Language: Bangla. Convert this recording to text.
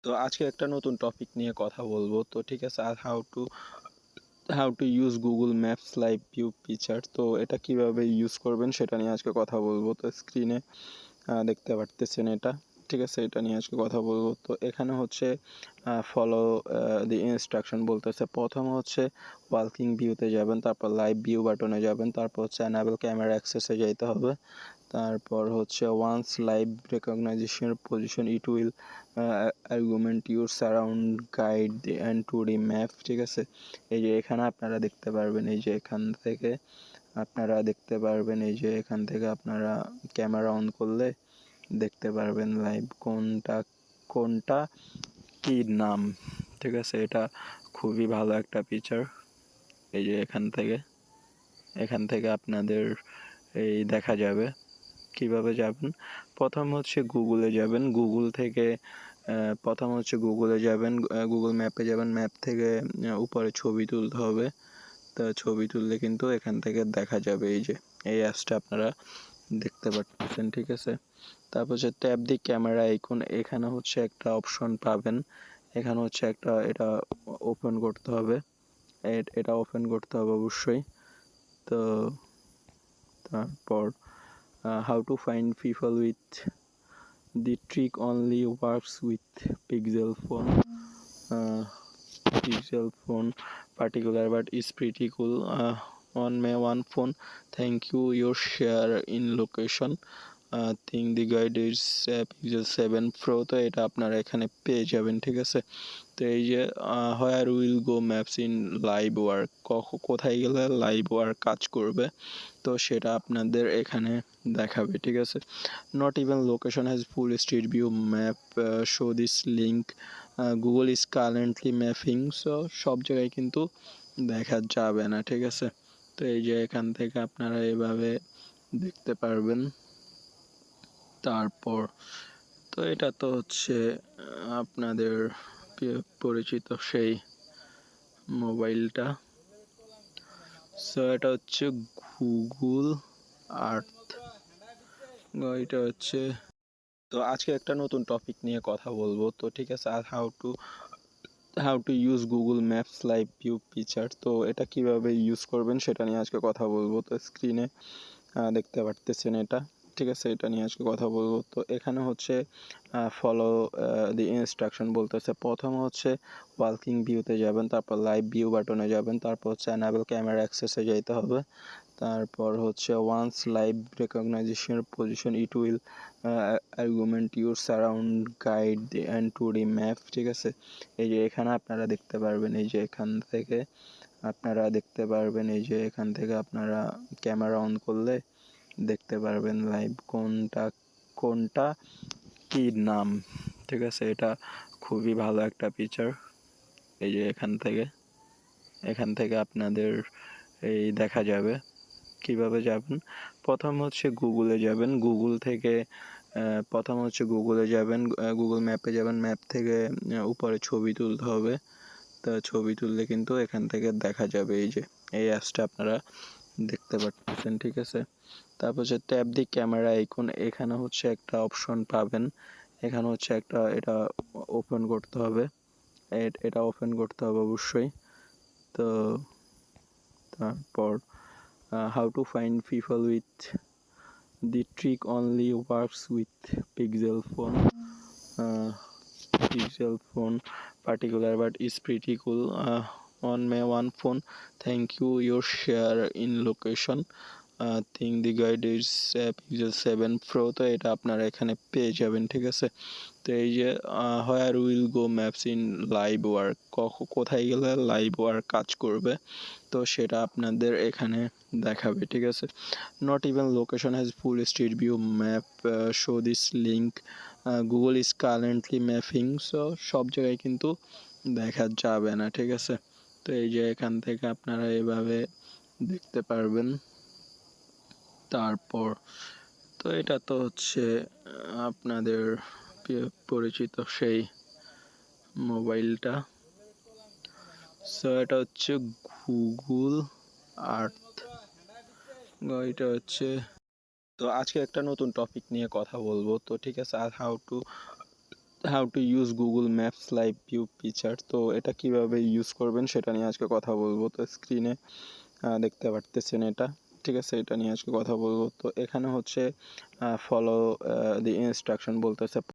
তো আজকে একটা নতুন টপিক নিয়ে কথা বলবো। তো ঠিক আছে, আর how to use Google Maps live view feature. তো এটা কিভাবে ইউজ করবেন সেটা নিয়ে আজকে কথা বলবো। তো স্ক্রিনে দেখতে পারতেছেন এটা। ঠিক আছে, এটা নিয়ে আজকে কথা বলবো। তো এখানে হচ্ছে ফলো দি ইনস্ট্রাকশন বলতেছে। প্রথম হচ্ছে ওয়ার্কিং ভিউতে যাবেন, তারপর লাইভ ভিউ বাটনে যাবেন, তারপর হচ্ছে অ্যানাবেল ক্যামেরা অ্যাক্সেসে যাইতে হবে। তারপর হচ্ছে once live recognition position it will argument your surround guide and two D map. ঠিক আছে, এই যে এখানে আপনারা দেখতে পারবেন, এই যে এখান থেকে আপনারা ক্যামেরা অন করলে দেখতে পারবেন লাইভ কোনটা কোনটা কি নাম। ঠিক আছে, এটা খুবই ভালো একটা ফিচার। এই যে এখান থেকে আপনাদের এই দেখা যাবে। কিভাবে যাবেন? প্রথম হচ্ছে গুগলে যাবেন, গুগল ম্যাপে যাবেন, ম্যাপ থেকে উপরে ছবি তুলতে হবে। তো ছবি তুললে কিন্তু এখান থেকে দেখা যাবে। এই যে এই অ্যাপসটা আপনারা দেখতে পাচ্ছেন। ঠিক আছে, তারপর হচ্ছে ট্যাপ দি ক্যামেরা আইকন। এখানে হচ্ছে একটা অপশন পাবেন, এখানে হচ্ছে এটা ওপেন করতে হবে। এটা ওপেন করতে হবে অবশ্যই। তো তারপর how to find people with the trick only works with Pixel phone. Pixel phone particular, but is pretty cool. On my one phone, thank you your share in location. Think the guide is Pixel 7 Pro. তো এটা আপনারা এখানে পেয়ে যাবেন। ঠিক আছে, তো এই যে where will go maps in live work, কোথায় গেলে লাইভ ওয়ার্ক কাজ করবে, তো সেটা আপনাদের এখানে দেখাবে। ঠিক আছে, not even location has full street view map show this link, Google is currently mapping. So সব জায়গায় কিন্তু দেখা যাবে না। ঠিক আছে, তো এই যে এখান থেকে আপনারা এভাবে দেখতে পারবেন। তারপর তো এটা তো হচ্ছে আপনাদের পরিচিত সেই মোবাইলটা। সো এটা হচ্ছে গুগল আর্থ। এটা হচ্ছে, তো আজকে একটা নতুন টপিক নিয়ে কথা বলবো। তো ঠিক আছে, আর how to use Google Maps live view feature. তো এটা কিভাবে ইউজ করবেন সেটা নিয়ে আজকে কথা বলবো। তো স্ক্রিনে দেখতে পারতেছেন এটা। ঠিক আছে, এটা নিয়ে আজকে কথা বলবো। তো এখানে হচ্ছে ফলো দি ইনস্ট্রাকশন বলতেছে। প্রথম হচ্ছে ওয়ার্কিং ভিউতে যাবেন, তারপর লাইভ ভিউ বাটনে যাবেন, তারপর হচ্ছে অ্যানাবেল ক্যামেরা অ্যাক্সেসে যাইতে হবে। তারপর হচ্ছে once live recognition position it will argument your surround guide and two D map. ঠিক আছে, এই যে এখানে আপনারা দেখতে পারবেন, এই যে এখান থেকে আপনারা ক্যামেরা অন করলে দেখতে পারবেন লাইভ কোনটা কি নাম। ঠিক আছে, এটা খুবই ভালো একটা ফিচার। এই যে এখান থেকে আপনাদের এই দেখা যাবে। কিভাবে যাবেন? প্রথম হচ্ছে গুগল ম্যাপে যাবেন, ম্যাপ থেকে উপরে ছবি তুলতে হবে। তো ছবি তুললে কিন্তু এখান থেকে দেখা যাবে। এই যে এই অ্যাপসটা আপনারা দেখতে পাচ্ছেন। ঠিক আছে, তারপর হচ্ছে ট্যাপ দি ক্যামেরা আইকন। এখানে হচ্ছে একটা অপশন পাবেন, এখানে হচ্ছে এটা ওপেন করতে হবে। এটা ওপেন করতে হবে অবশ্যই। তো তারপর how to find people with the trick only works with Pixel phone. Pixel phone particular, but is pretty cool. On my one phone, thank you your share in location. Think the guide is Pixel 7 Pro. তো এটা আপনারা এখানে পেয়ে যাবেন। ঠিক আছে, তো এই যে where will go maps in live work, কোথায় গেলে লাইভ ওয়ার্ক কাজ করবে, তো সেটা আপনাদের এখানে দেখাবে। ঠিক আছে, not even location has full street view map show this link, Google is currently mapping. So সব জায়গায় কিন্তু দেখা যাবে না। ঠিক আছে, তো এই যে এখান থেকে আপনারা এভাবে দেখতে পারবেন। তারপর তো এটা তো হচ্ছে আপনাদের পরিচিত সেই মোবাইলটা। সো এটা হচ্ছে গুগল আর্থ। এটা হচ্ছে, তো আজকে একটা নতুন টপিক নিয়ে কথা বলবো। তো ঠিক আছে, আর how to use Google Maps live view feature. তো এটা কিভাবে ইউজ করবেন সেটা নিয়ে আজকে কথা বলবো। তো স্ক্রিনে দেখতে পারতেছেন এটা, ঠিক আছে, এটা নিয়ে আজকে কথা বলবো। তো এখানে হচ্ছে ফলো দি ইনস্ট্রাকশন বলতেছে।